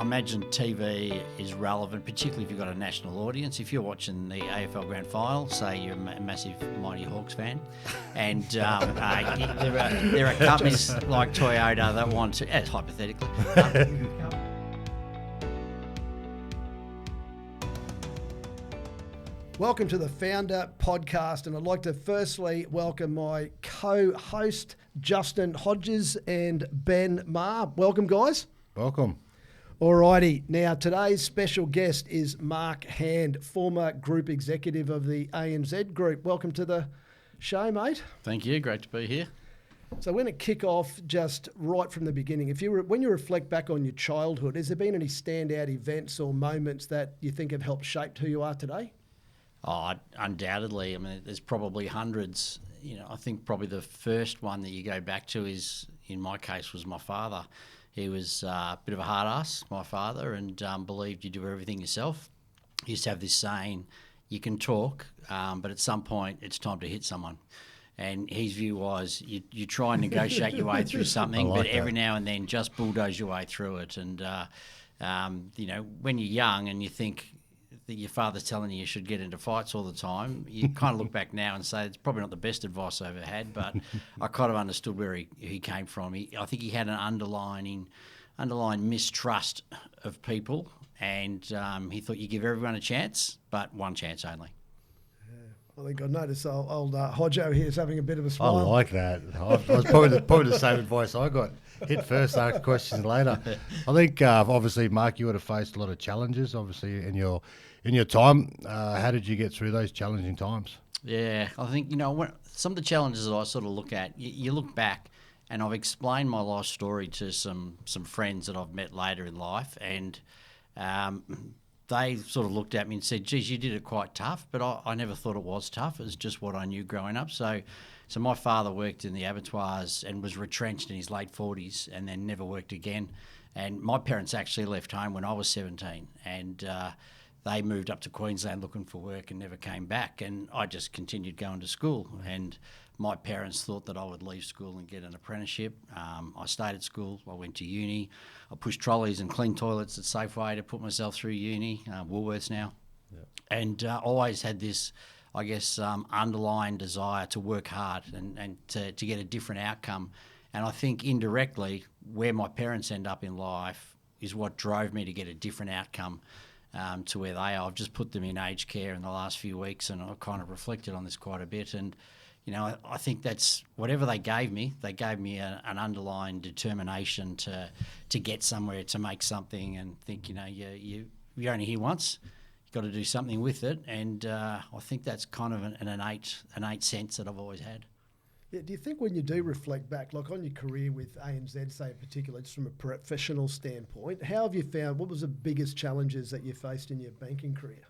imagine TV is relevant, particularly if you've got a national audience. If you're watching the AFL Grand Final, say you're a massive Mighty Hawks fan, and there are companies like Toyota that want to, hypothetically. Welcome to the Founder Podcast, and I'd like to firstly welcome my co-host Justin Hodges and Ben Maher. Welcome, guys. Welcome. Alrighty, now today's special guest is Mark Hand, former Group Executive of the ANZ Group. Welcome to the show, mate. Thank you, great to be here. So we're going to kick off just right from the beginning. When you reflect back on your childhood, has there been any standout events or moments that you think have helped shape who you are today? Oh, undoubtedly. I mean, there's probably hundreds. You know, I think probably the first one that you go back to is, in my case, was my father. He was a bit of a hard ass, my father, and believed you do everything yourself. He used to have this saying, you can talk, but at some point it's time to hit someone. And his view was you try and negotiate your way through something, but every now and then just bulldoze your way through it. And, you know, when you're young and you think that your father's telling you should get into fights all the time, you kind of look back now and say it's probably not the best advice I ever had, but I kind of understood where he came from. I think he had an underlying mistrust of people, and he thought you give everyone a chance, but one chance only. I think I noticed old Hodjo here is having a bit of a smile. I like that. I was probably the same advice I got. Hit first, ask questions later. I think obviously, Mark, you would have faced a lot of challenges. Obviously, in your time, how did you get through those challenging times? Yeah, I think some of the challenges that I sort of look at. You look back, and I've explained my life story to some friends that I've met later in life, and they sort of looked at me and said, geez, you did it quite tough, but I never thought it was tough. It was just what I knew growing up. So my father worked in the abattoirs and was retrenched in his late 40s and then never worked again. And my parents actually left home when I was 17, and they moved up to Queensland looking for work and never came back. And I just continued going to school. And my parents thought that I would leave school and get an apprenticeship. I stayed at school. I went to uni. I pushed trolleys and cleaned toilets at Safeway to put myself through uni, Woolworths now. Yep. And always had this, I guess, underlying desire to work hard and to get a different outcome. And I think indirectly where my parents end up in life is what drove me to get a different outcome to where they are. I've just put them in aged care in the last few weeks, and I've kind of reflected on this quite a bit. And you know, I think that's whatever they gave me an underlying determination to get somewhere, to make something, and think, you know, you're only here once, you've got to do something with it. And I think that's kind of an innate sense that I've always had. Yeah, do you think when you do reflect back, like on your career with ANZ, say in particular, just from a professional standpoint, how have you found, what was the biggest challenges that you faced in your banking career?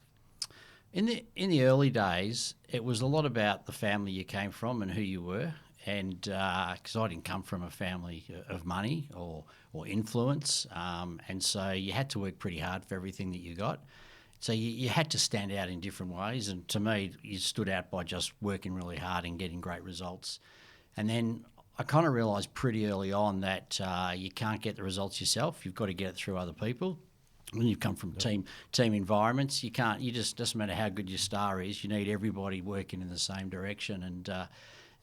In the early days, it was a lot about the family you came from and who you were, and because I didn't come from a family of money or influence, and so you had to work pretty hard for everything that you got. So you had to stand out in different ways, and to me, you stood out by just working really hard and getting great results. And then I kind of realised pretty early on that you can't get the results yourself. You've got to get it through other people. When you come from team environments, doesn't matter how good your star is, you need everybody working in the same direction. And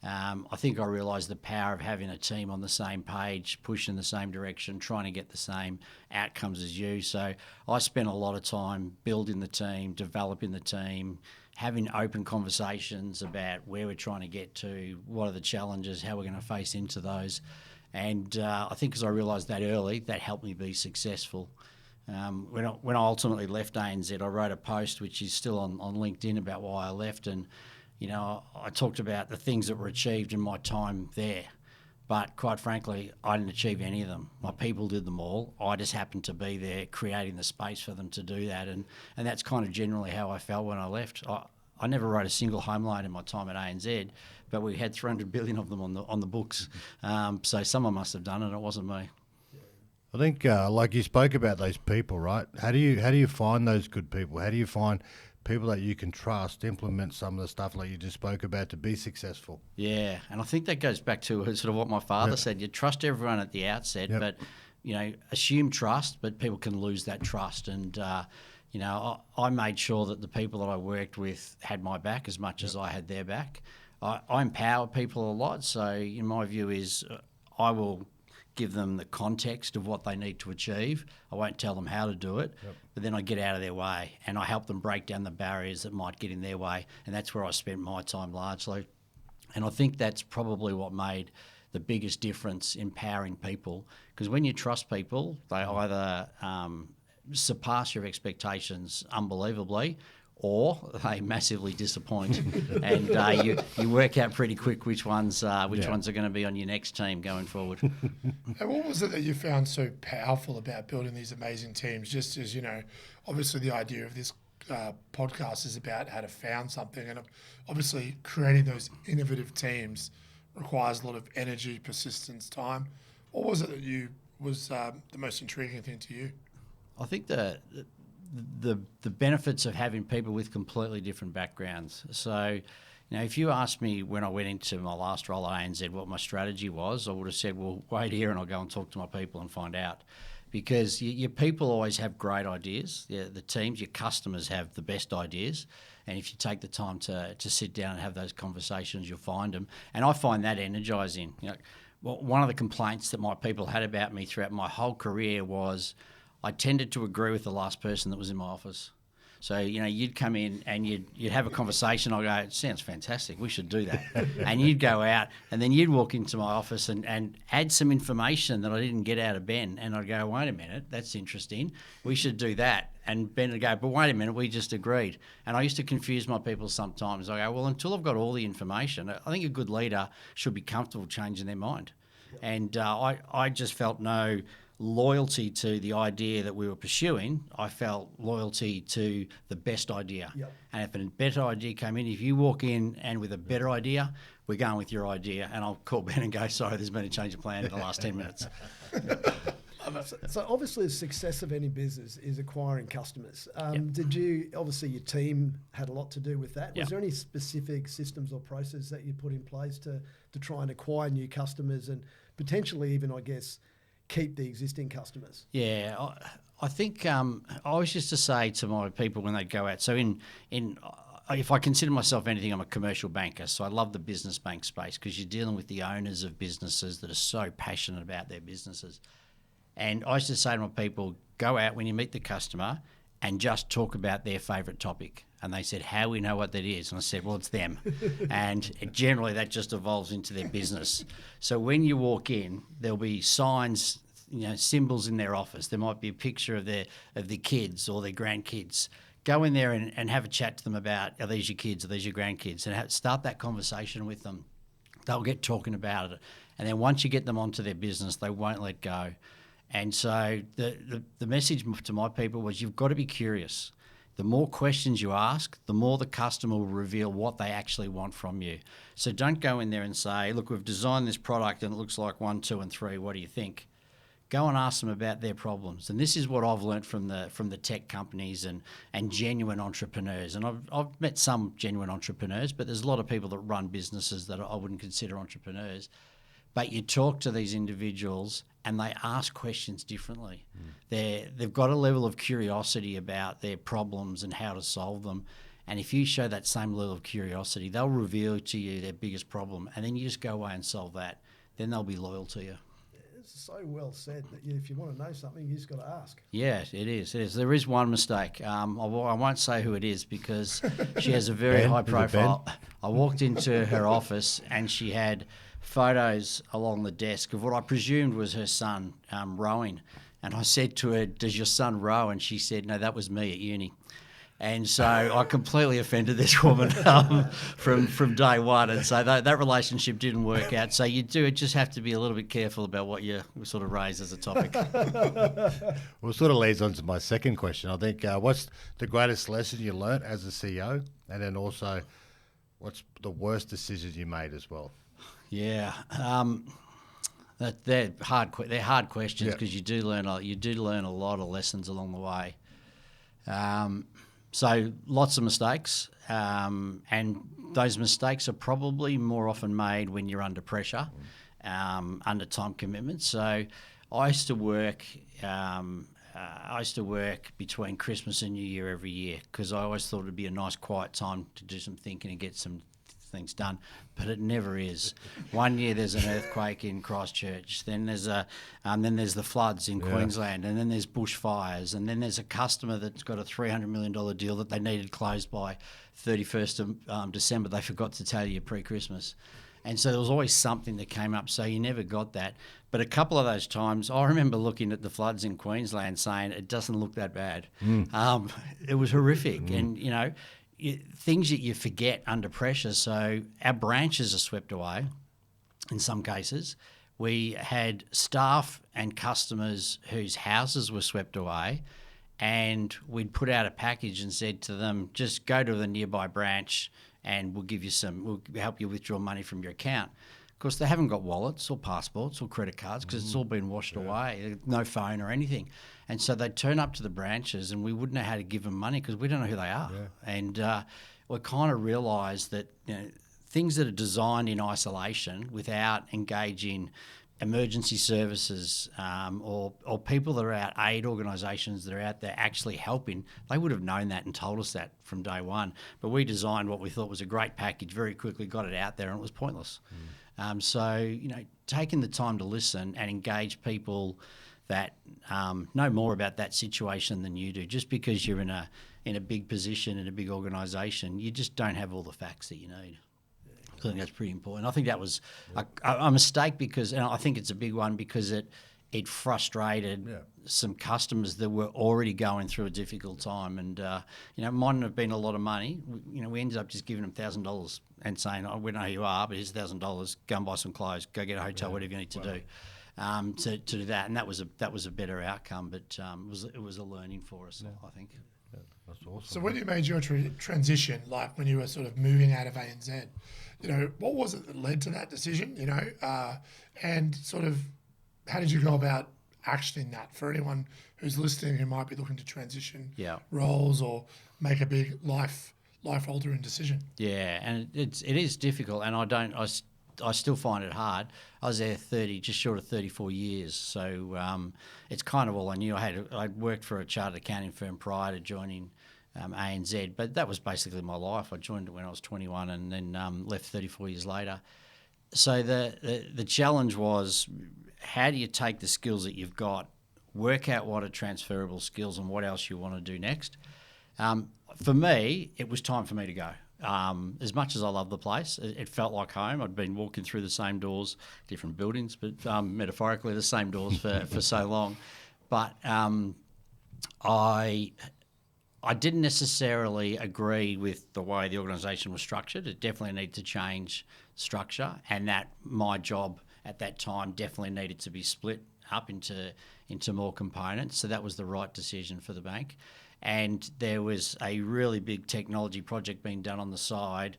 I think I realised the power of having a team on the same page, pushing the same direction, trying to get the same outcomes as you. So I spent a lot of time building the team, developing the team, having open conversations about where we're trying to get to, what are the challenges, how we're going to face into those. And I think as I realised that early, that helped me be successful. When I ultimately left ANZ, I wrote a post which is still on LinkedIn about why I left, and you know, I talked about the things that were achieved in my time there, but quite frankly, I didn't achieve any of them. My people did them all. I just happened to be there creating the space for them to do that, and that's kind of generally how I felt when I left. I never wrote a single home loan in my time at ANZ, but we had 300 billion of them on the books. So someone must have done it. It wasn't me. I think, like you spoke about those people, right? How do you find those good people? How do you find people that you can trust, implement some of the stuff like you just spoke about to be successful? Yeah, and I think that goes back to sort of what my father said. You trust everyone at the outset, but assume trust, but people can lose that trust. And, I made sure that the people that I worked with had my back as much as I had their back. I empower people a lot. So in my view is I will give them the context of what they need to achieve. I won't tell them how to do it, but then I get out of their way and I help them break down the barriers that might get in their way. And that's where I spent my time largely. And I think that's probably what made the biggest difference empowering people, because when you trust people, they either surpass your expectations unbelievably, or they massively disappoint, and you work out pretty quick which ones are going to be on your next team going forward. And what was it that you found so powerful about building these amazing teams? Just as obviously the idea of this podcast is about how to found something, and obviously creating those innovative teams requires a lot of energy, persistence, time. What was it that was the most intriguing thing to you? I think the benefits of having people with completely different backgrounds. So, if you asked me when I went into my last role at ANZ what my strategy was, I would have said, well, wait here and I'll go and talk to my people and find out. Because your people always have great ideas. The teams, your customers have the best ideas. And if you take the time to sit down and have those conversations, you'll find them. And I find that energising. One of the complaints that my people had about me throughout my whole career was I tended to agree with the last person that was in my office. So, you'd come in and you'd have a conversation. I'll go, it sounds fantastic. We should do that. And you'd go out and then you'd walk into my office and add some information that I didn't get out of Ben. And I'd go, wait a minute, that's interesting. We should do that. And Ben would go, but wait a minute, we just agreed. And I used to confuse my people sometimes. I go, well, until I've got all the information, I think a good leader should be comfortable changing their mind. Yep. And I just felt no loyalty to the idea that we were pursuing. I felt loyalty to the best idea. Yep. And if a better idea came in, if you walk in and with a better idea, we're going with your idea. And I'll call Ben and go, sorry, there's been a change of plan in the last 10 minutes. So obviously the success of any business is acquiring customers. Did you, obviously your team had a lot to do with that. Was there any specific systems or processes that you put in place to try and acquire new customers and potentially even, I guess, keep the existing customers? Yeah, I think I always used to say to my people when they'd go out, so if I consider myself anything, I'm a commercial banker, so I love the business bank space because you're dealing with the owners of businesses that are so passionate about their businesses. And I used to say to my people, go out when you meet the customer and just talk about their favourite topic. And they said, how we know what that is? And I said, well, it's them. And generally that just evolves into their business. So when you walk in, there'll be signs, symbols in their office. There might be a picture of the kids or their grandkids. Go in there and have a chat to them about, are these your kids, are these your grandkids? And start that conversation with them. They'll get talking about it. And then once you get them onto their business, they won't let go. And so the message to my people was, you've got to be curious. The more questions you ask, the more the customer will reveal what they actually want from you. So don't go in there and say, look, we've designed this product and it looks like 1, 2, and 3. What do you think? Go and ask them about their problems. And this is what I've learnt from the tech companies and genuine entrepreneurs. And I've met some genuine entrepreneurs, but there's a lot of people that run businesses that I wouldn't consider entrepreneurs. But you talk to these individuals and they ask questions differently. They've got a level of curiosity about their problems and how to solve them. And if you show that same level of curiosity, they'll reveal to you their biggest problem. And then you just go away and solve that. Then they'll be loyal to you. It's so well said that if you want to know something, you just got to ask. Yeah, it is. There is one mistake. I won't say who it is because she has a very high profile. I walked into her office and she had photos along the desk of what I presumed was her son rowing. And I said to her, does your son row? And she said, no, that was me at uni. And so I completely offended this woman from day one. And so that relationship didn't work out. So you just have to be a little bit careful about what you sort of raise as a topic. Well, it sort of leads on to my second question. I think what's the greatest lesson you learnt as a CEO? And then also, what's the worst decision you made as well? Yeah, they're hard questions because you do learn a lot of lessons along the way. So lots of mistakes, and those mistakes are probably more often made when you're under pressure, under time commitments. So I used to work. I used to work between Christmas and New Year every year because I always thought it'd be a nice quiet time to do some thinking and get some things done, but it never is. One year there's an earthquake in Christchurch, then there's the floods in Queensland, and then there's bushfires, and then there's a customer that's got a $300 million deal that they needed closed by 31st of December. They forgot to tell you pre-Christmas. And so there was always something that came up, so you never got that. But a couple of those times, I remember looking at the floods in Queensland saying, it doesn't look that bad. It was horrific. And, you know, things that you forget under pressure. So our branches are swept away in some cases. We had staff and customers whose houses were swept away, and we'd put out a package and said to them, just go to the nearby branch and we'll help you withdraw money from your account. Of course, they haven't got wallets or passports or credit cards because it's all been washed away, no phone or anything. And so they'd turn up to the branches and we wouldn't know how to give them money because we don't know who they are. Yeah. And we kind of realised that, you know, things that are designed in isolation without engaging emergency services or people that are out, aid organisations that are out there actually helping, they would have known that and told us that from day one. But we designed what we thought was a great package, very quickly got it out there, and it was pointless. So, you know, taking the time to listen and engage people that know more about that situation than you do. Just because you're in a big position in a big organisation, you just don't have all the facts that you need. I think that's pretty important. I think that was a mistake because, and I think it's a big one because it frustrated some customers that were already going through a difficult time, and you know, it mightn't have been a lot of money. We ended up just giving them $1,000 and saying, "Oh, we know who you are, but here's $1,000. Go and buy some clothes. Go get a hotel. Whatever you need to do." To do that, and that was a better outcome, but it was a learning for us, I think. That's awesome. So when you made your transition, like when you were sort of moving out of ANZ, you know, what was it that led to that decision, you know, and sort of how did you go about actioning that for anyone who's listening who might be looking to transition roles or make a big life altering decision? Yeah, and it is difficult, and I still find it hard. I was there just short of 34 years, so it's kind of all I knew. I'd worked for a chartered accounting firm prior to joining ANZ, but that was basically my life. I joined it when I was 21 and then left 34 years later. So the challenge was, how do you take the skills that you've got, work out what are transferable skills and what else you want to do next? For me, it was time for me to go. As much as I love the place, it felt like home. I'd been walking through the same doors, different buildings, but metaphorically the same doors for so long. But I didn't necessarily agree with the way the organisation was structured. It definitely needed to change structure, and that my job at that time definitely needed to be split up into more components. So that was the right decision for the bank. And there was a really big technology project being done on the side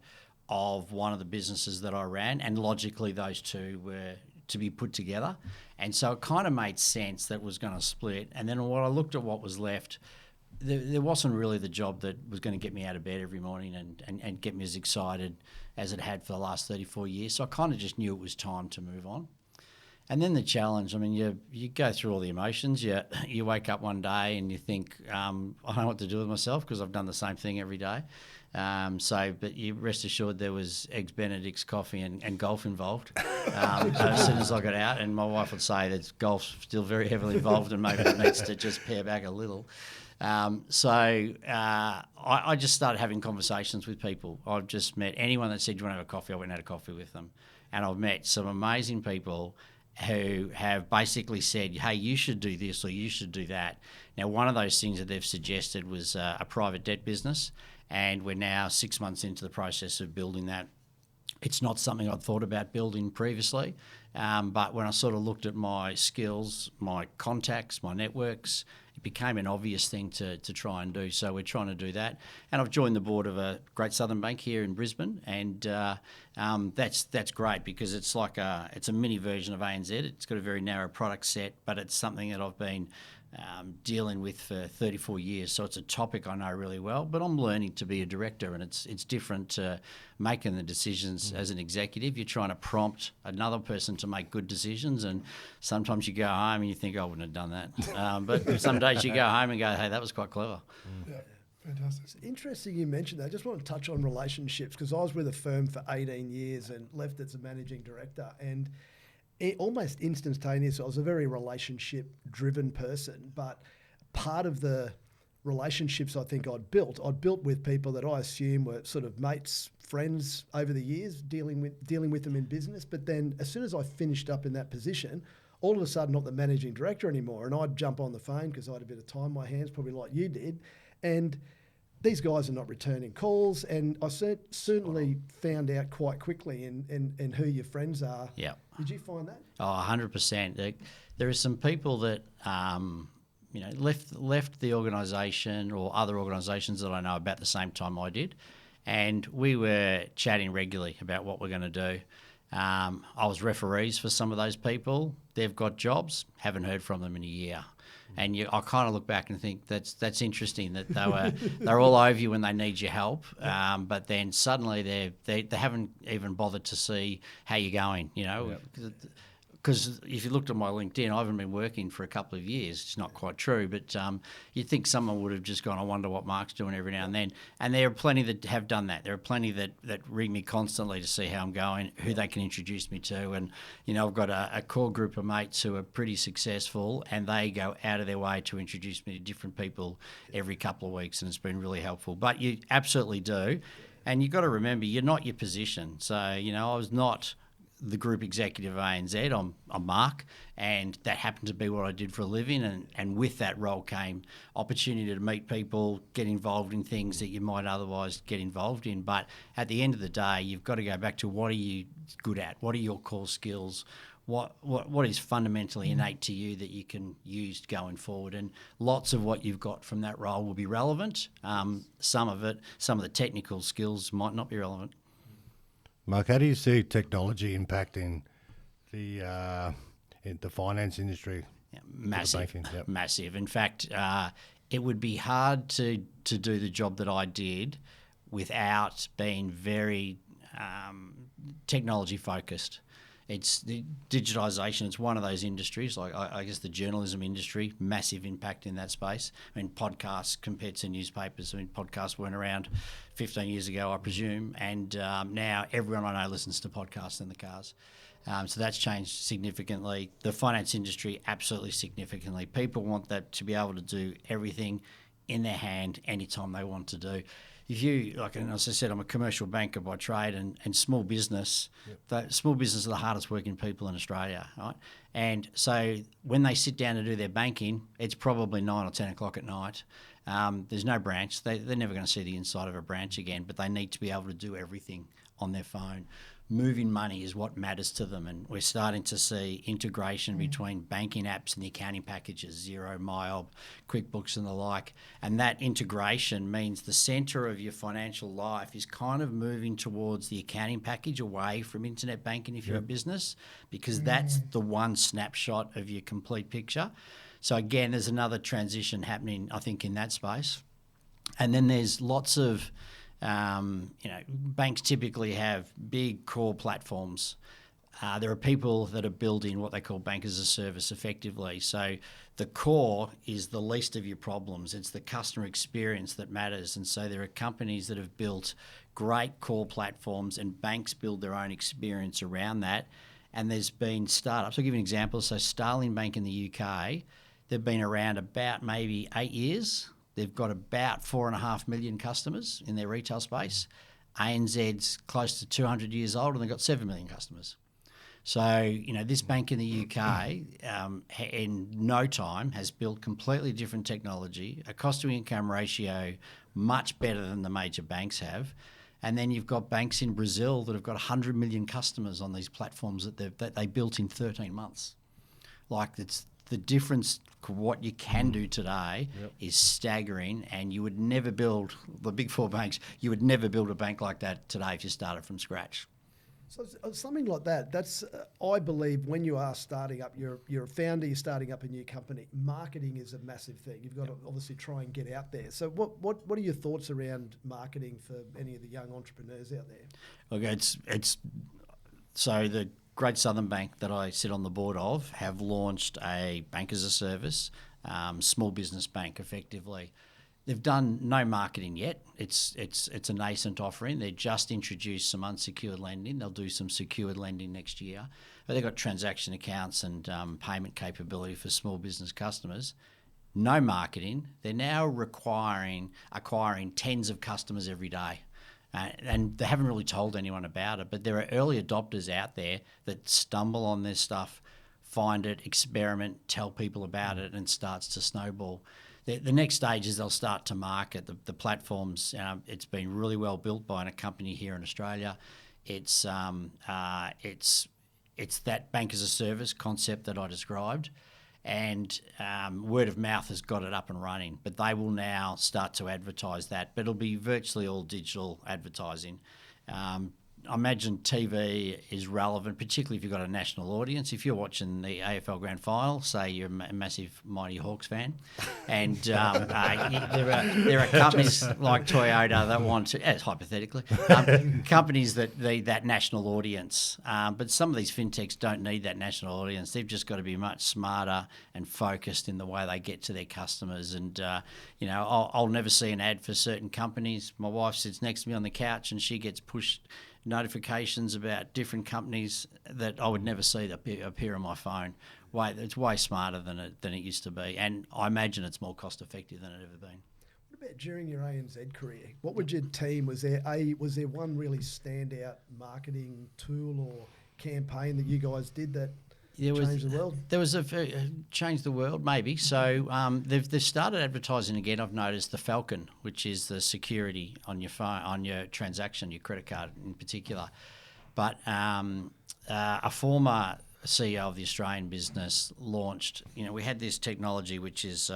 of one of the businesses that I ran, and logically those two were to be put together. And so it kind of made sense that it was going to split. And then when I looked at what was left, there wasn't really the job that was going to get me out of bed every morning and get me as excited as it had for the last 34 years. So I kind of just knew it was time to move on. And then the challenge, I mean, you go through all the emotions. You wake up one day and you think, I don't know what to do with myself because I've done the same thing every day. But you rest assured there was Eggs Benedict's, coffee and golf involved as soon as I got out. And my wife would say that golf's still very heavily involved and maybe it needs to just pare back a little. I just started having conversations with people. I've just met anyone that said, do you want to have a coffee? I went and had a coffee with them. And I've met some amazing people who have basically said, hey, you should do this or you should do that. Now, one of those things that they've suggested was a private debt business, and we're now 6 months into the process of building that. It's not something I'd thought about building previously, but when I sort of looked at my skills, my contacts, my networks, it became an obvious thing to try and do. So we're trying to do that. And I've joined the board of a Great Southern Bank here in Brisbane, and that's great because it's like it's a mini version of ANZ. It's got a very narrow product set, but it's something that I've been dealing with for 34 years, so it's a topic I know really well. But I'm learning to be a director, and it's different to making the decisions as an executive. You're trying to prompt another person to make good decisions, and sometimes you go home and you think, I wouldn't have done that. But some days you go home and go, hey, that was quite clever. Yeah, fantastic. It's interesting you mentioned that. I just want to touch on relationships because I was with a firm for 18 years and left as a managing director, and almost instantaneous. I was a very relationship-driven person, but part of the relationships I think I'd built with people that I assume were sort of mates, friends over the years, dealing with them in business. But then as soon as I finished up in that position, all of a sudden not the managing director anymore, and I'd jump on the phone because I had a bit of time on my hands, probably like you did, and these guys are not returning calls, and I certainly found out quite quickly in who your friends are. Yeah. Did you find that? Oh, 100%. There are some people that left the organisation or other organisations that I know about the same time I did, and we were chatting regularly about what we're going to do. I was referees for some of those people. They've got jobs, haven't heard from them in a year. And I kind of look back and think that's interesting that they're all over you when they need your help, but then suddenly they haven't even bothered to see how you're going, Because if you looked at my LinkedIn, I haven't been working for a couple of years. It's not quite true, but you'd think someone would have just gone, I wonder what Mark's doing every now and then. And there are plenty that have done that. There are plenty that ring me constantly to see how I'm going, who they can introduce me to. And, I've got a core group of mates who are pretty successful, and they go out of their way to introduce me to different people every couple of weeks, and it's been really helpful. But you absolutely do. And you've got to remember, you're not your position. So, I was not the group executive of ANZ. I'm Mark, and that happened to be what I did for a living, and with that role came opportunity to meet people, get involved in things that you might otherwise get involved in. But at the end of the day, you've got to go back to what are you good at? What are your core skills? What is fundamentally innate to you that you can use going forward? And lots of what you've got from that role will be relevant. Some of the technical skills might not be relevant. Mark, how do you see technology impacting the finance industry? Yeah, massive, Yep. massive. In fact, it would be hard to do the job that I did without being very technology focused. It's the digitisation. It's one of those industries, like I guess the journalism industry, massive impact in that space. I mean, podcasts compared to newspapers. I mean, podcasts weren't around 15 years ago, I presume, and now everyone I know listens to podcasts in the cars. So that's changed significantly. The finance industry, absolutely significantly. People want that to be able to do everything in their hand anytime they want to do. If you, and as I said, I'm a commercial banker by trade, and small business, small business are the hardest working people in Australia, right? And so when they sit down to do their banking, it's probably 9 or 10 o'clock at night. There's no branch. They're never going to see the inside of a branch again, but they need to be able to do everything on their phone. Moving money is what matters to them, and we're starting to see integration between banking apps and the accounting packages, Xero, MYOB, QuickBooks and the like, and that integration means the centre of your financial life is kind of moving towards the accounting package away from internet banking if you're a business, because that's the one snapshot of your complete picture. So again, there's another transition happening, I think, in that space. And then there's lots of banks typically have big core platforms. There are people that are building what they call bank as a service effectively. So the core is the least of your problems. It's the customer experience that matters. And so there are companies that have built great core platforms, and banks build their own experience around that. And there's been startups. I'll give you an example. So Starling Bank in the UK, they've been around about maybe 8 years. They've got about 4.5 million customers in their retail space. ANZ's close to 200 years old, and they've got 7 million customers. So, this bank in the UK, in no time, has built completely different technology, a cost-to-income ratio much better than the major banks have. And then you've got banks in Brazil that have got 100 million customers on these platforms that they built in 13 months. It's the difference, what you can do today is staggering, and you would never build, the big four banks, you would never build a bank like that today if you started from scratch. So something like that, that's, I believe, when you are starting up, you're a founder, you're starting up a new company, marketing is a massive thing. You've got to obviously try and get out there. So what are your thoughts around marketing for any of the young entrepreneurs out there? Look, it's so the Great Southern Bank that I sit on the board of have launched a bank as a service, small business bank effectively. They've done no marketing yet. It's a nascent offering. They just introduced some unsecured lending. They'll do some secured lending next year. But they've got transaction accounts and payment capability for small business customers. No marketing. They're now acquiring tens of customers every day. And they haven't really told anyone about it, but there are early adopters out there that stumble on this stuff, find it, experiment, tell people about it, and starts to snowball. The next stage is they'll start to market the platforms. It's been really well built by a company here in Australia. It's that bank as a service concept that I described, and word of mouth has got it up and running. But they will now start to advertise that. But it'll be virtually all digital advertising. I imagine TV is relevant, particularly if you've got a national audience. If you're watching the AFL Grand Final, say you're a massive Mighty Hawks fan, and there are companies like Toyota that want to, hypothetically, companies that need that national audience. But some of these fintechs don't need that national audience. They've just got to be much smarter and focused in the way they get to their customers. And I'll never see an ad for certain companies. My wife sits next to me on the couch, and she gets pushed notifications about different companies that I would never see that appear on my phone. It's way smarter than it used to be, and I imagine it's more cost effective than it ever been. What about during your ANZ career? What would your team, was there one really standout marketing tool or campaign that you guys did that changed the world? There was changed the world, maybe. So they've started advertising again. I've noticed the Falcon, which is the security on your phone, on your transaction, your credit card in particular. But a former CEO of the Australian business launched. We had this technology which is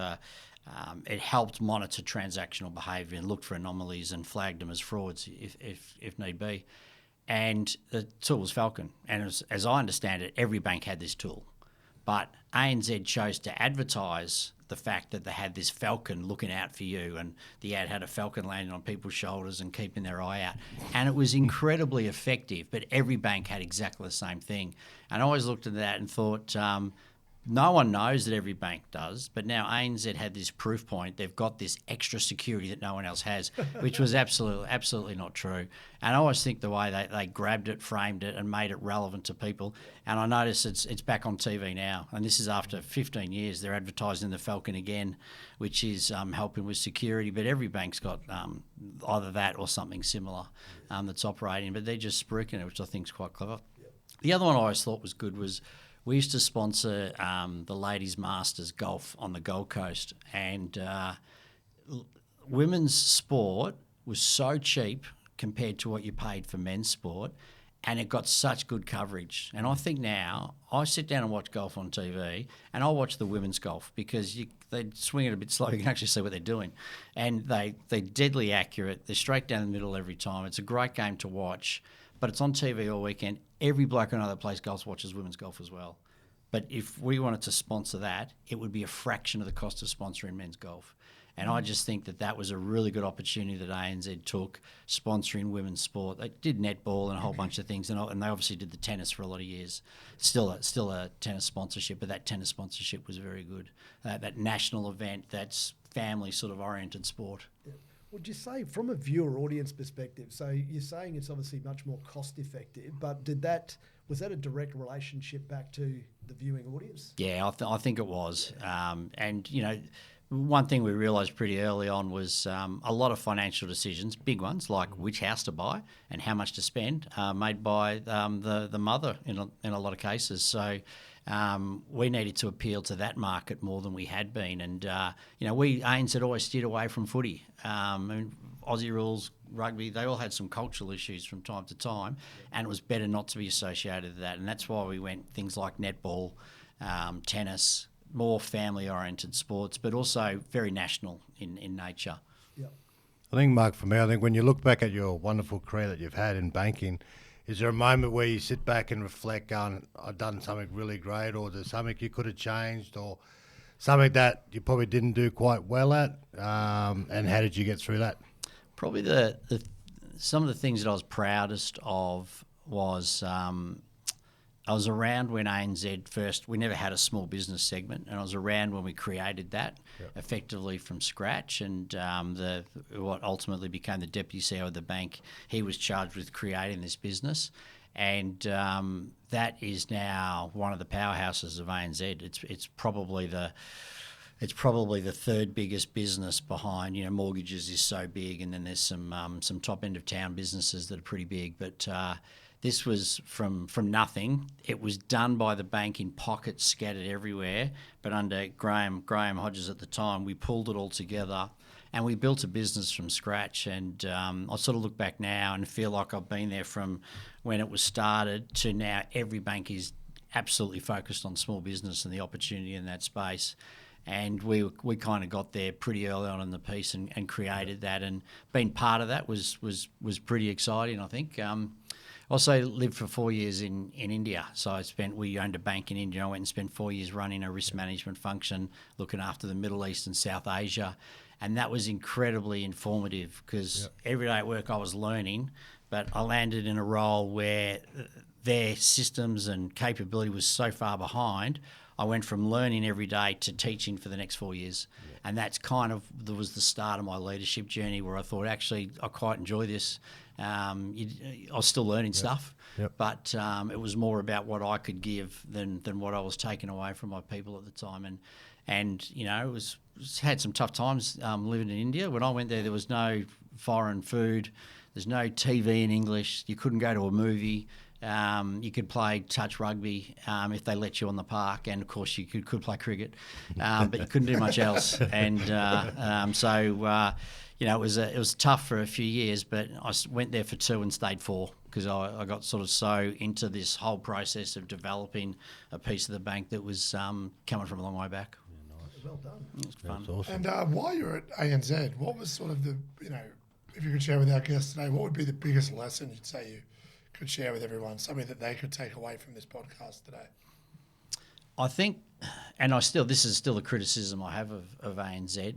it helped monitor transactional behaviour and looked for anomalies and flagged them as frauds if need be. And the tool was Falcon. And as I understand it, every bank had this tool. But ANZ chose to advertise the fact that they had this Falcon looking out for you, and the ad had a Falcon landing on people's shoulders and keeping their eye out. And it was incredibly effective, but every bank had exactly the same thing. And I always looked at that and thought, no one knows that every bank does, but now ANZ had this proof point. They've got this extra security that no one else has, which was absolutely not true. And I always think the way they grabbed it, framed it, and made it relevant to people. And I notice it's back on TV now, and this is after 15 years. They're advertising the Falcon again, which is helping with security. But every bank's got either that or something similar that's operating. But they're just spruiking it, which I think is quite clever. Yep. The other one I always thought was good was, we used to sponsor the Ladies Masters Golf on the Gold Coast, and women's sport was so cheap compared to what you paid for men's sport, and it got such good coverage. And I think now I sit down and watch golf on TV, and I'll watch the women's golf because they swing it a bit slow. You can actually see what they're doing, and they're deadly accurate. They're straight down the middle every time. It's a great game to watch. But it's on TV all weekend. Every bloke I know that plays golf watches women's golf as well. But if we wanted to sponsor that, it would be a fraction of the cost of sponsoring men's golf. And I just think that was a really good opportunity that ANZ took, sponsoring women's sport. They did netball and a whole bunch of things, and they obviously did the tennis for a lot of years. Still a tennis sponsorship, but that tennis sponsorship was very good. That national event, that's family sort of oriented sport. Yeah. Would you say, from a viewer audience perspective, so you're saying it's obviously much more cost effective, but was that a direct relationship back to the viewing audience? Yeah, I think it was. And, one thing we realised pretty early on was a lot of financial decisions, big ones like which house to buy and how much to spend, made by the mother in a lot of cases. So we needed to appeal to that market more than we had been. And, ANZ had always steered away from footy. Aussie rules, rugby, they all had some cultural issues from time to time, and it was better not to be associated with that. And that's why we went things like netball, tennis, more family-oriented sports, but also very national in nature. Yeah. I think, Mark, for me, when you look back at your wonderful career that you've had in banking, is there a moment where you sit back and reflect, going, I've done something really great, or there's something you could have changed, or something that you probably didn't do quite well at, and how did you get through that? Probably some of the things that I was proudest of was I was around when ANZ first, we never had a small business segment, and I was around when we created that effectively from scratch. And what ultimately became the deputy CEO of the bank, he was charged with creating this business. And that is now one of the powerhouses of ANZ. It's probably the third biggest business behind, mortgages is so big, and then there's some top end of town businesses that are pretty big. But this was from nothing. It was done by the bank in pockets scattered everywhere. But under Graham Hodges at the time, we pulled it all together and we built a business from scratch. And I sort of look back now and feel like I've been there from when it was started to now. Every bank is absolutely focused on small business and the opportunity in that space. And we kind of got there pretty early on in the piece and created that, and being part of that was pretty exciting, I think. Also lived for 4 years in India. So we owned a bank in India. I went and spent 4 years running a risk management function, looking after the Middle East and South Asia. And that was incredibly informative because every day at work I was learning, but I landed in a role where their systems and capability was so far behind. I went from learning every day to teaching for the next 4 years. Yeah. And that's that was the start of my leadership journey, where I thought, actually, I quite enjoy this. I was still learning stuff, but it was more about what I could give than what I was taking away from my people at the time. And it was had some tough times living in India. When I went there was no foreign food. There's no TV in English. You couldn't go to a movie. You could play touch rugby if they let you on the park, and of course you could play cricket, but you couldn't do much else. And it was tough for a few years, but I went there for 2 and stayed 4 because I got sort of so into this whole process of developing a piece of the bank that was coming from a long way back. Yeah, nice. Well done. It was fun. That's awesome. And while you're at ANZ, what was sort of if you could share with our guests today, what would be the biggest lesson you'd say you could share with everyone, something that they could take away from this podcast today? I think, and this is still a criticism I have of ANZ.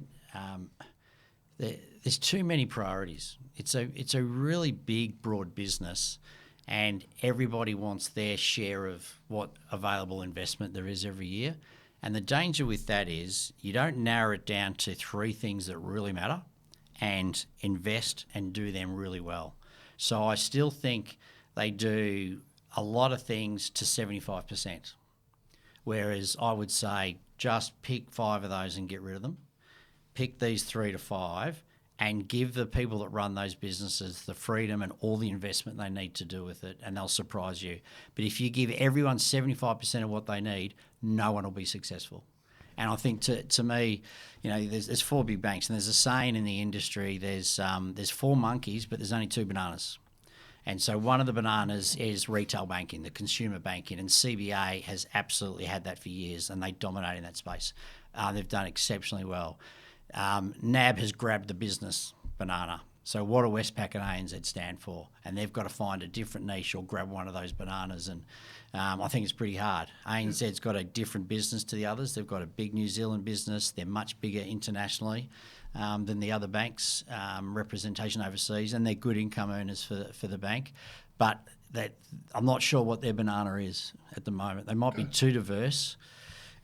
There's too many priorities. It's a really big, broad business, and everybody wants their share of what available investment there is every year. And the danger with that is you don't narrow it down to 3 things that really matter and invest and do them really well. So I still think they do a lot of things to 75%, whereas I would say just pick 5 of those and get rid of them. Pick these 3 to 5 and give the people that run those businesses the freedom and all the investment they need to do with it, and they'll surprise you. But if you give everyone 75% of what they need, no one will be successful. And I think to me, there's 4 big banks, and there's a saying in the industry, there's 4 monkeys, but there's only 2 bananas. And so one of the bananas is retail banking, the consumer banking, and CBA has absolutely had that for years, and they dominate in that space. They've done exceptionally well. NAB has grabbed the business banana. So what do Westpac and ANZ stand for? And they've got to find a different niche or grab one of those bananas. And I think it's pretty hard. ANZ's got a different business to the others. They've got a big New Zealand business. They're much bigger internationally than the other banks, representation overseas, and they're good income earners for the bank. But I'm not sure what their banana is at the moment. They might be too diverse,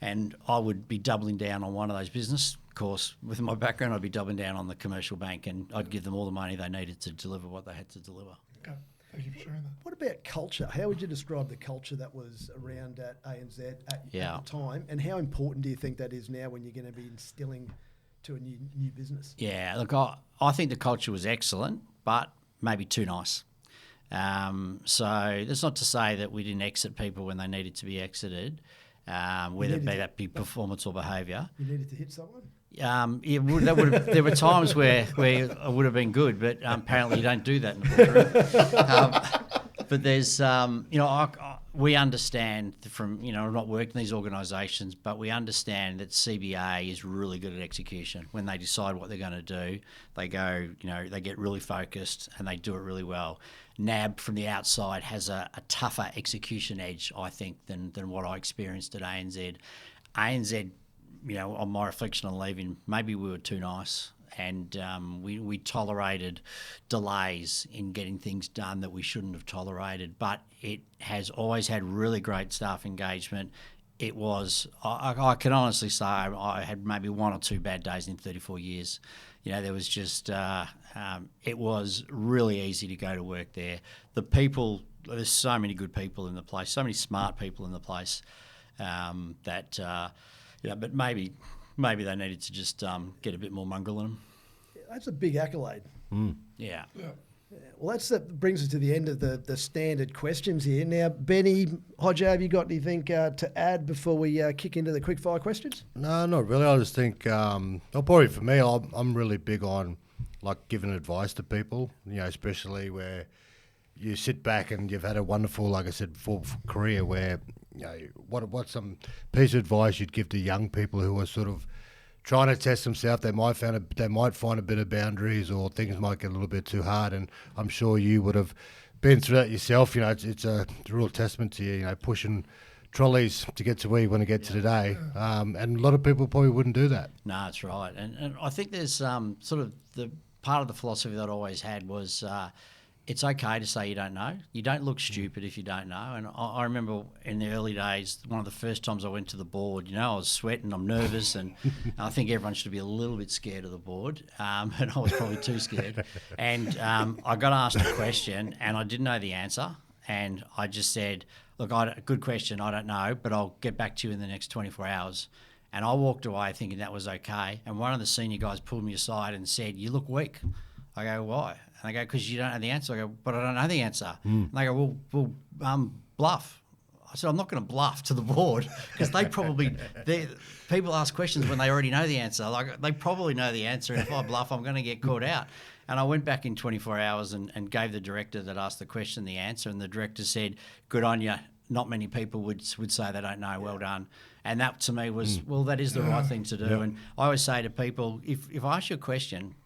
and I would be doubling down on one of those business. Of course, with my background, I'd be doubling down on the commercial bank, and I'd give them all the money they needed to deliver what they had to deliver. Okay. Thank you for sharing that. What about culture? How would you describe the culture that was around at ANZ at the time, and how important do you think that is now when you're going to be instilling to a new business? Yeah, look, I think the culture was excellent, but maybe too nice. So that's not to say that we didn't exit people when they needed to be exited, whether that be performance or behaviour. You needed to hit someone? There were times where I would have been good, but apparently you don't do that in the boardroom. But there's, we understand from, I've not worked in these organisations, but we understand that CBA is really good at execution. When they decide what they're going to do, they go, they get really focused and they do it really well. NAB from the outside has a tougher execution edge, I think, than what I experienced at ANZ. ANZ, on my reflection on leaving, maybe we were too nice. And we tolerated delays in getting things done that we shouldn't have tolerated. But it has always had really great staff engagement. It was, I can honestly say, I had maybe one or two bad days in 34 years. There was just, it was really easy to go to work there. The people, there's so many good people in the place, so many smart people in the place but maybe they needed to just get a bit more mongrel in them. That's a big accolade. Yeah. Well, that brings us to the end of the standard questions here. Now, Benny, Hodjo, have you got anything to add before we kick into the quickfire questions? No, not really. I just think, probably for me, I'm really big on giving advice to people, especially where you sit back and you've had a wonderful, like I said, full career where, what's some piece of advice you'd give to young people who are sort of trying to test themselves? They might find a bit of boundaries, or things might get a little bit too hard. And I'm sure you would have been through that yourself. It's a real testament to you, pushing trolleys to get to where you want to get to today. And a lot of people probably wouldn't do that. No, that's right. And I think there's sort of the part of the philosophy that I always had was it's okay to say you don't know. You don't look stupid if you don't know. And I remember in the early days, one of the first times I went to the board, I was sweating, I'm nervous, and I think everyone should be a little bit scared of the board. And I was probably too scared. And I got asked a question, and I didn't know the answer. And I just said, look, good question, I don't know, but I'll get back to you in the next 24 hours. And I walked away thinking that was okay. And one of the senior guys pulled me aside and said, you look weak. I go, why? And they go, because you don't know the answer. I go, but I don't know the answer. And they go, well, bluff. I said, I'm not going to bluff to the board because people ask questions when they already know the answer. They probably know the answer, and if I bluff, I'm going to get caught out. And I went back in 24 hours and gave the director that asked the question the answer, and the director said, good on you. Not many people would say they don't know. Well done. And that to me was, well, that is the right thing to do. Yep. And I always say to people, if I ask you a question,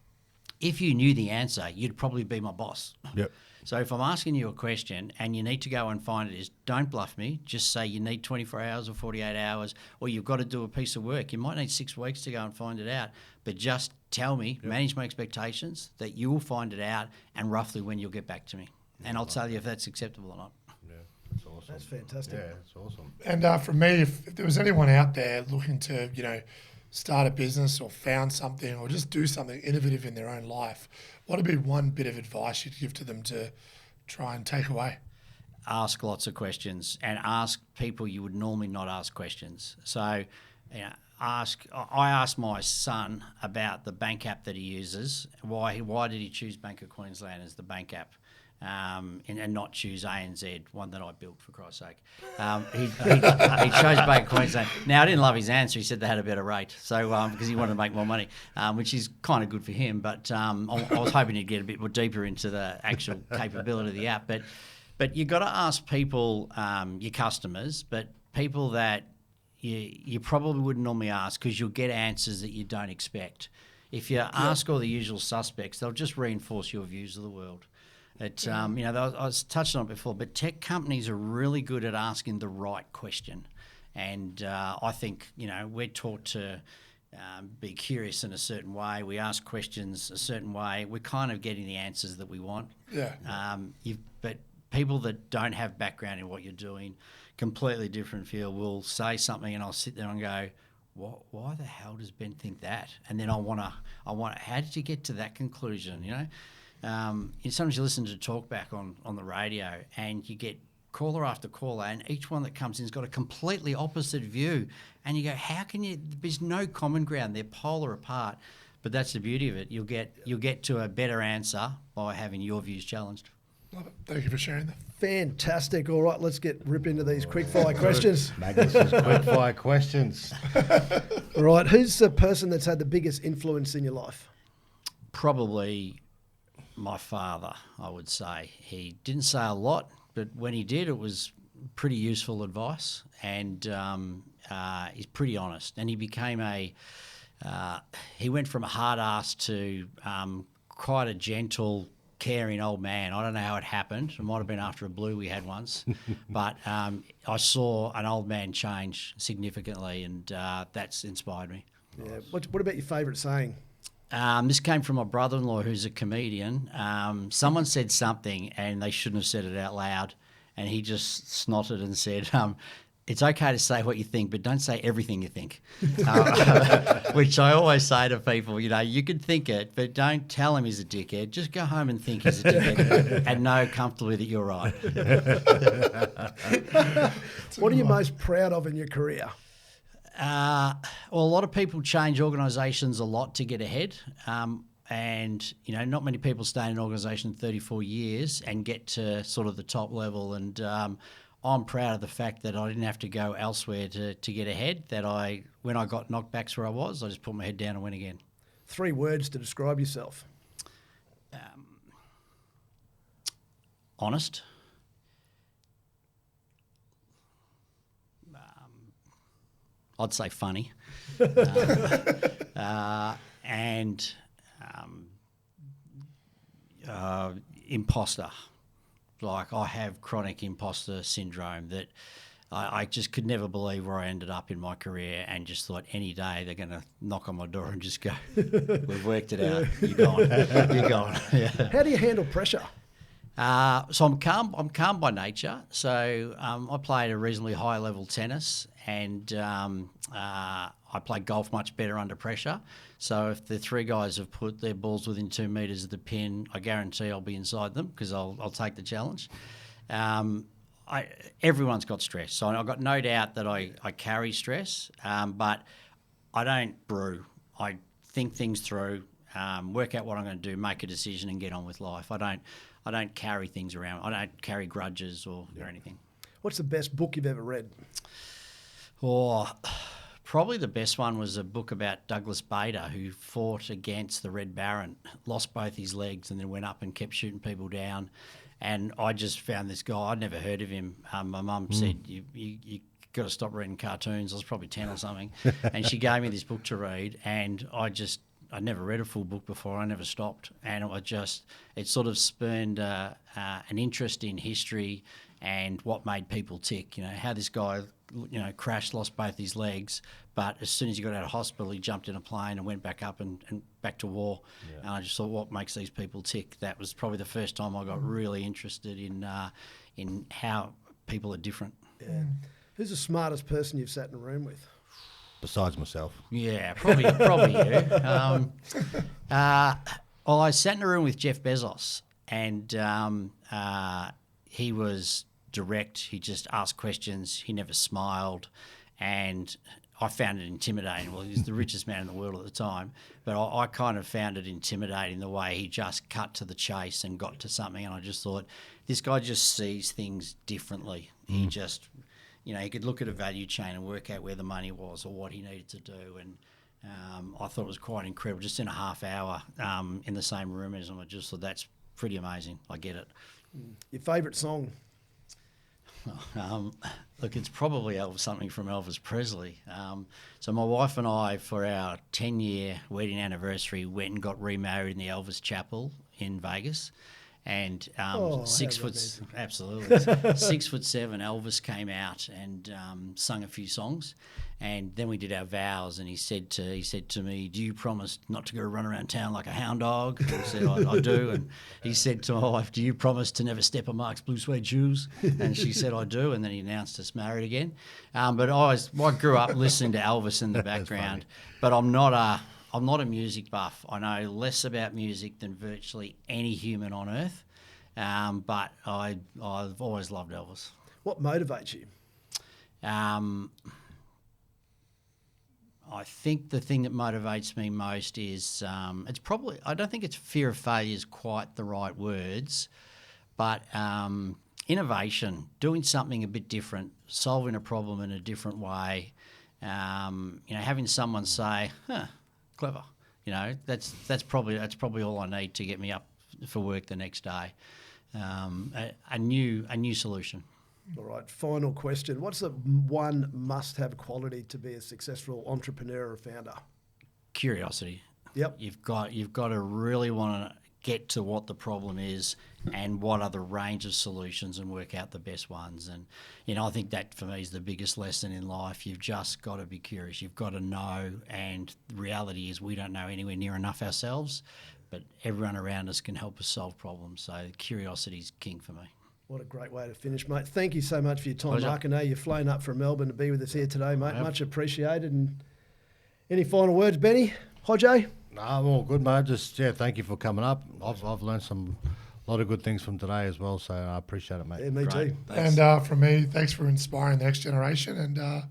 if you knew the answer, you'd probably be my boss. Yep. So if I'm asking you a question and you need to go and find it, don't bluff me. Just say you need 24 hours or 48 hours, or you've got to do a piece of work. You might need 6 weeks to go and find it out. But just tell me, manage my expectations, that you will find it out and roughly when you'll get back to me. And I'll tell you if that's acceptable or not. Yeah, that's awesome. That's fantastic. Yeah, that's awesome. And for me, if there was anyone out there looking to, start a business or found something or just do something innovative in their own life, what would be one bit of advice you'd give to them to try and take away? Ask lots of questions and ask people you would normally not ask questions. So, I asked my son about the bank app that he uses. Why did he choose Bank of Queensland as the bank app? And not choose ANZ, one that I built, for Christ's sake. He chose Bank of Queensland. Now, I didn't love his answer. He said they had a better rate, so because he wanted to make more money, which is kind of good for him. But I was hoping he'd get a bit more deeper into the actual capability of the app. But you've got to ask people, your customers, but people that you probably wouldn't normally ask, because you'll get answers that you don't expect. If you ask all the usual suspects, they'll just reinforce your views of the world. I was touching on it before, but tech companies are really good at asking the right question. And I think, we're taught to be curious in a certain way. We ask questions a certain way. We're kind of getting the answers that we want. Yeah. But people that don't have background in what you're doing, completely different field, will say something and I'll sit there and go, why the hell does Ben think that? And then I want to, how did you get to that conclusion, Sometimes you listen to talkback on the radio and you get caller after caller, and each one that comes in has got a completely opposite view. And you go, how can you? There's no common ground. They're polar apart. But that's the beauty of it. You'll get to a better answer by having your views challenged. Love it. Thank you for sharing that. Fantastic. All right, let's rip into these quickfire questions. Magnus's quickfire questions. All right, who's the person that's had the biggest influence in your life? Probably my father, I would say. He didn't say a lot, but when he did, it was pretty useful advice, and he's pretty honest. And he became he went from a hard ass to quite a gentle, caring old man. I don't know how it happened. It might have been after a blue we had once, but I saw an old man change significantly, and that's inspired me. Yeah. What about your favourite saying? This came from my brother-in-law, who's a comedian. Someone said something, and they shouldn't have said it out loud, and he just snotted and said, it's okay to say what you think, but don't say everything you think. Which I always say to people, you can think it, but don't tell him he's a dickhead. Just go home and think he's a dickhead and know comfortably that you're right. What are you most proud of in your career? Well, a lot of people change organisations a lot to get ahead. And, not many people stay in an organisation 34 years and get to sort of the top level. And I'm proud of the fact that I didn't have to go elsewhere to get ahead, that when I got knocked back to where I was, I just put my head down and went again. 3 words to describe yourself. Honest. I'd say funny. And imposter. Like, I have chronic imposter syndrome that I just could never believe where I ended up in my career, and just thought any day they're going to knock on my door and just go, we've worked it out, you're gone, you're gone. Yeah. How do you handle pressure? So I'm calm by nature. So I played a reasonably high level tennis, and I play golf much better under pressure. So if the 3 guys have put their balls within 2 metres of the pin, I guarantee I'll be inside them, because I'll take the challenge. Everyone's got stress, so I've got no doubt that I carry stress, but I don't brew. I think things through, work out what I'm going to do, make a decision, and get on with life. I don't carry things around. I don't carry grudges or anything. What's the best book you've ever read? Probably the best one was a book about Douglas Bader, who fought against the Red Baron, lost both his legs, and then went up and kept shooting people down. And I just found this guy. I'd never heard of him. My mum said, you got to stop reading cartoons. I was probably 10 or something. And she gave me this book to read, and I'd never read a full book before. I never stopped. And it sort of spurned an interest in history and what made people tick. How this guy, crashed, lost both his legs, but as soon as he got out of hospital, he jumped in a plane and went back up and back to war. Yeah. And I just thought, what makes these people tick? That was probably the first time I got really interested in how people are different. Yeah. Who's the smartest person you've sat in a room with? Besides myself. Yeah, probably you. Well, I sat in a room with Jeff Bezos, and he was direct. He just asked questions. He never smiled, and I found it intimidating. Well, he was the richest man in the world at the time, but I kind of found it intimidating the way he just cut to the chase and got to something, and I just thought, this guy just sees things differently. He just... he could look at a value chain and work out where the money was or what he needed to do. And I thought it was quite incredible, just in a half hour in the same room as him. I just thought, that's pretty amazing. I get it. Your favourite song? Look, it's probably something from Elvis Presley. So my wife and I, for our 10-year wedding anniversary, went and got remarried in the Elvis Chapel in Vegas. And 6 foot, absolutely, 6'7", Elvis came out and sung a few songs, and then we did our vows. And he said to me, "Do you promise not to go run around town like a hound dog?" And I said, I do. And he said to my wife, "Do you promise to never step on Mark's blue suede shoes?" And she said, "I do." And then he announced us married again. But I grew up listening to Elvis in the background, but I'm not a music buff. I know less about music than virtually any human on earth, but I've always loved Elvis. What motivates you? I think the thing that motivates me most is it's probably, I don't think it's fear of failure is quite the right words, but innovation, doing something a bit different, solving a problem in a different way. Having someone say, clever. That's probably all I need to get me up for work the next day. A new solution. All right, final question. What's the one must-have quality to be a successful entrepreneur or founder? Curiosity. Yep. You've got to really want to get to what the problem is and what are the range of solutions and work out the best ones. And, I think that for me is the biggest lesson in life. You've just got to be curious. You've got to know. And the reality is we don't know anywhere near enough ourselves, but everyone around us can help us solve problems. So curiosity is king for me. What a great way to finish, mate. Thank you so much for your time, Pleasure. Mark. I know you've flown up from Melbourne to be with us here today, mate. Much appreciated. And any final words, Benny? Hodjo? No, I'm all good, mate. Just, thank you for coming up. I've learned a lot of good things from today as well, so I appreciate it, mate. Yeah, me too. Thanks. And from me, thanks for inspiring the next generation. And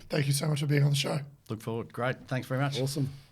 thank you so much for being on the show. Look forward. Great. Thanks very much. Awesome.